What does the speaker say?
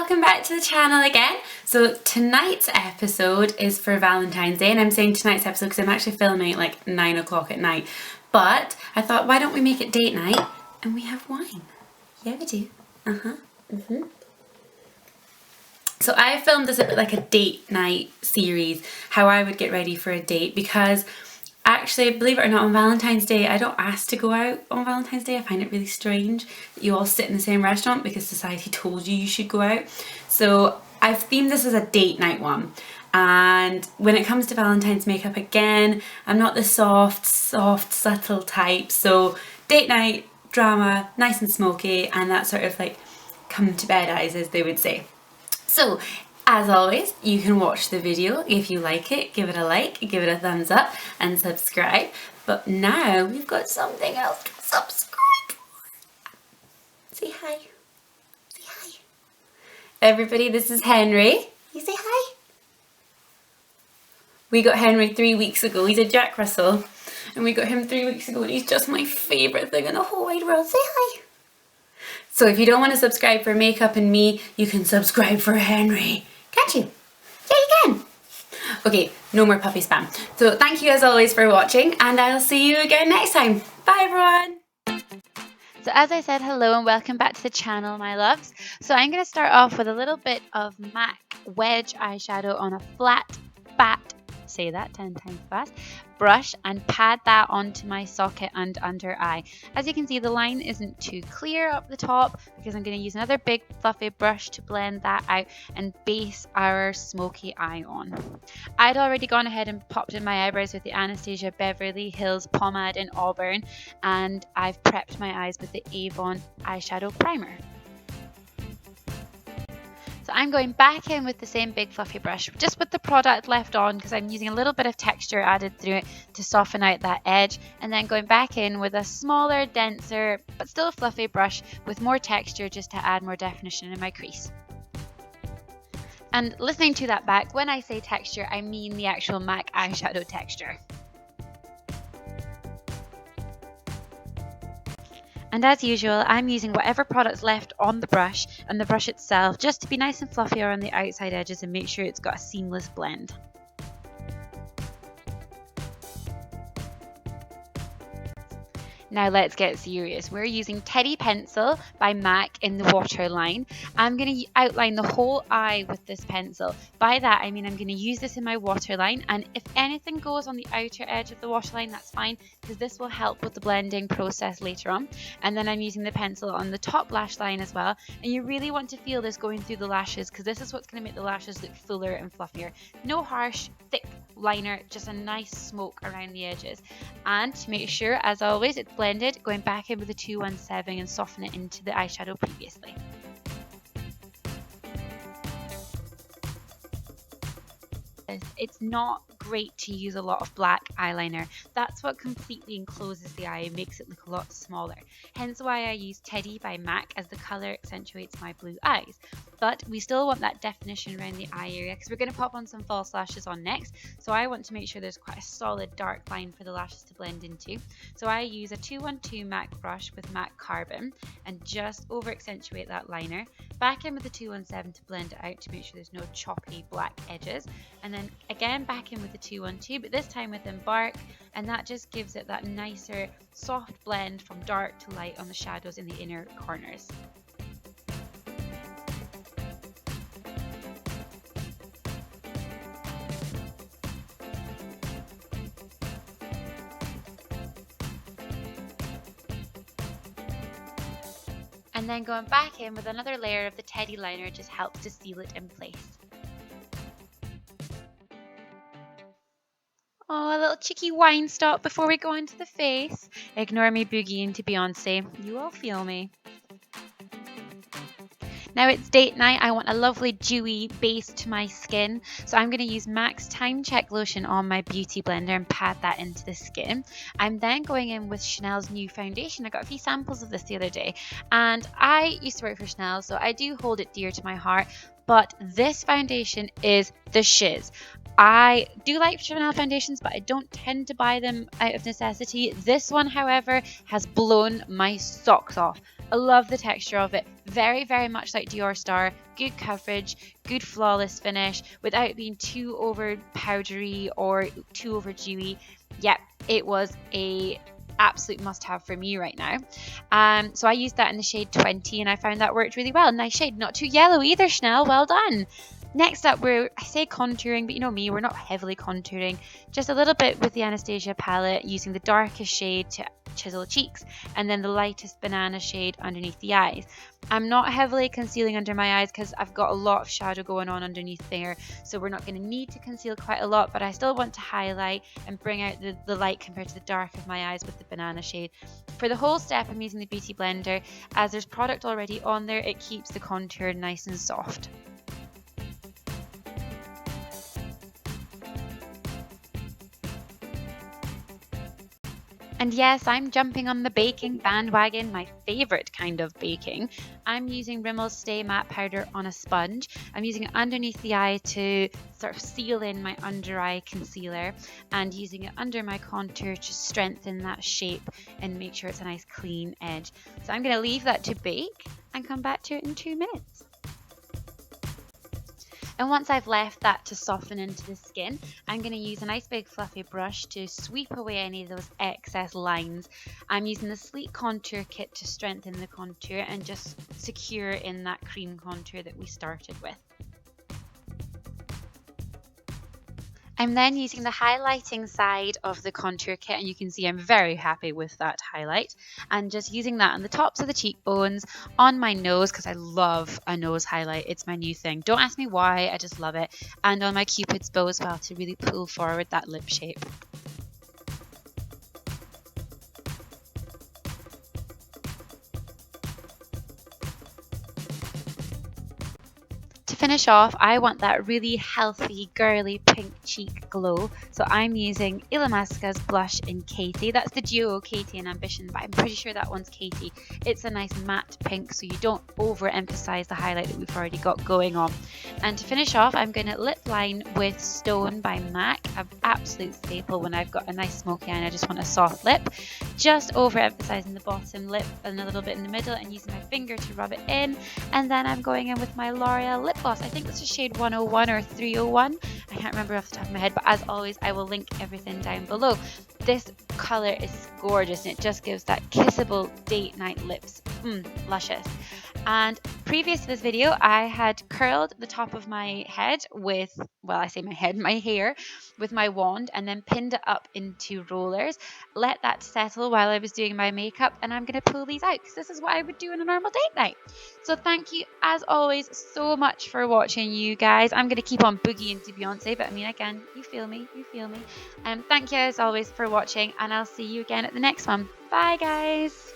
welcome back to the channel again. So tonight's episode is for Valentine's Day, and I'm saying tonight's episode because I'm actually filming at like 9 o'clock at night. But I thought, why don't we make it date night and we have wine? Yeah, we do. So I filmed this a bit like a date night series, how I would get ready for a date, because actually, believe it or not, on Valentine's Day, I don't ask to go out on Valentine's Day. I find it really strange that you all sit in the same restaurant because society told you should go out. So I've themed this as a date night one. And when it comes to Valentine's makeup, again, I'm not the soft, subtle type. So date night, drama, nice and smoky, and that sort of like come to bed eyes, as they would say. So, as always, you can watch the video. If you like it, give it a like, give it a thumbs up, and subscribe. But now we've got something else to subscribe for. Say hi. Say hi. Everybody, this is Henry. You say hi. We got Henry 3 weeks ago. He's a Jack Russell. And we got him 3 weeks ago, and he's just my favourite thing in the whole wide world. Say hi. So if you don't want to subscribe for makeup and me, you can subscribe for Henry. Can't you? Yeah, you can. Okay, no more puppy spam. So thank you as always for watching, and I'll see you again next time. Bye everyone. So as I said, hello and welcome back to the channel, my loves. So I'm going to start off with a little bit of MAC Wedge eyeshadow on a flat, say that 10 times fast, brush, and pat that onto my socket and under eye. As you can see, the line isn't too clear up the top because I'm going to use another big fluffy brush to blend that out and base our smoky eye on. I'd already gone ahead and popped in my eyebrows with the Anastasia Beverly Hills pomade in Auburn, and I've prepped my eyes with the Avon Eyeshadow primer. So I'm going back in with the same big fluffy brush, just with the product left on because I'm using a little bit of texture added through it to soften out that edge, and then going back in with a smaller, denser, but still fluffy brush with more texture just to add more definition in my crease. And listening to that back, when I say texture, I mean the actual MAC eyeshadow texture. And as usual, I'm using whatever product's left on the brush and the brush itself just to be nice and fluffy around the outside edges and make sure it's got a seamless blend. Now let's get serious. We're using Teddy Pencil by MAC in the waterline. I'm going to outline the whole eye with this pencil. By that I mean I'm going to use this in my waterline, and if anything goes on the outer edge of the waterline, that's fine because this will help with the blending process later on. And then I'm using the pencil on the top lash line as well, and you really want to feel this going through the lashes because this is what's going to make the lashes look fuller and fluffier. No harsh, thick liner, just a nice smoke around the edges. And to make sure, as always, it's blended, going back in with the 217 and soften it into the eyeshadow previously. It's not great to use a lot of black eyeliner. That's what completely encloses the eye and makes it look a lot smaller. Hence why I use Teddy by MAC, as the colour accentuates my blue eyes. But we still want that definition around the eye area because we're going to pop on some false lashes on next. So I want to make sure there's quite a solid dark line for the lashes to blend into. So I use a 212 MAC brush with MAC Carbon and just over accentuate that liner. Back in with the 217 to blend it out to make sure there's no choppy black edges. And then again back in with the 212, but this time with Embark, and that just gives it that nicer soft blend from dark to light on the shadows in the inner corners. And then going back in with another layer of the Teddy liner just helps to seal it in place. Oh, a little cheeky wine stop before we go into the face. Ignore me boogieing to Beyonce. You all feel me. Now it's date night. I want a lovely dewy base to my skin, so I'm going to use MAC's Time Check Lotion on my beauty blender and pat that into the skin. I'm then going in with Chanel's new foundation. I got a few samples of this the other day, and I used to work for Chanel, so I do hold it dear to my heart. But this foundation is the shiz. I do like Chanel foundations, but I don't tend to buy them out of necessity. This one, however, has blown my socks off. I love the texture of it. Very, very much like Dior Star. Good coverage, good flawless finish without being too over powdery or too over dewy. Yep, it was a absolute must-have for me right now. So I used that in the shade 20 and I found that worked really well. Nice shade, not too yellow either, Chanel. Well done. Next up, I say contouring, but you know me, we're not heavily contouring. Just a little bit with the Anastasia palette, using the darkest shade to chisel cheeks, and then the lightest banana shade underneath the eyes. I'm not heavily concealing under my eyes because I've got a lot of shadow going on underneath there, so we're not going to need to conceal quite a lot, but I still want to highlight and bring out the light compared to the dark of my eyes with the banana shade. For the whole step, I'm using the Beauty Blender. As there's product already on there, it keeps the contour nice and soft. And yes, I'm jumping on the baking bandwagon, my favorite kind of baking. I'm using Rimmel Stay Matte powder on a sponge. I'm using it underneath the eye to sort of seal in my under eye concealer, and using it under my contour to strengthen that shape and make sure it's a nice clean edge. So I'm going to leave that to bake and come back to it in 2 minutes. And once I've left that to soften into the skin, I'm going to use a nice big fluffy brush to sweep away any of those excess lines. I'm using the Sleek Contour Kit to strengthen the contour and just secure in that cream contour that we started with. I'm then using the highlighting side of the contour kit, and you can see I'm very happy with that highlight, and just using that on the tops of the cheekbones, on my nose, because I love a nose highlight. It's my new thing. Don't ask me why, I just love it. And on my Cupid's bow as well to really pull forward that lip shape. To finish off, I want that really healthy, girly pink cheek glow. So I'm using Illmasqua's blush in Katie. That's the duo Katie and Ambition, but I'm pretty sure that one's Katie. It's a nice matte pink, so you don't overemphasize the highlight that we've already got going on. And to finish off, I'm going to lip line with Stone by MAC, an absolute staple when I've got a nice smoky eye and I just want a soft lip. Just overemphasizing the bottom lip and a little bit in the middle and using my finger to rub it in. And then I'm going in with my L'Oreal lip gloss. I think this is shade 101 or 301. I can't remember off the top of my head, but as always, I will link everything down below. This color is gorgeous and it just gives that kissable date night lips. Luscious. And previous to this video, I had curled the top of my head with, well, I say my head, my hair with my wand, and then pinned it up into rollers. Let that settle while I was doing my makeup, and I'm going to pull these out because this is what I would do on a normal date night. So thank you, as always, so much for watching, you guys. I'm going to keep on boogieing to Beyonce, but I mean, again, you feel me, you feel me. Thank you, as always, for watching, and I'll see you again at the next one. Bye, guys.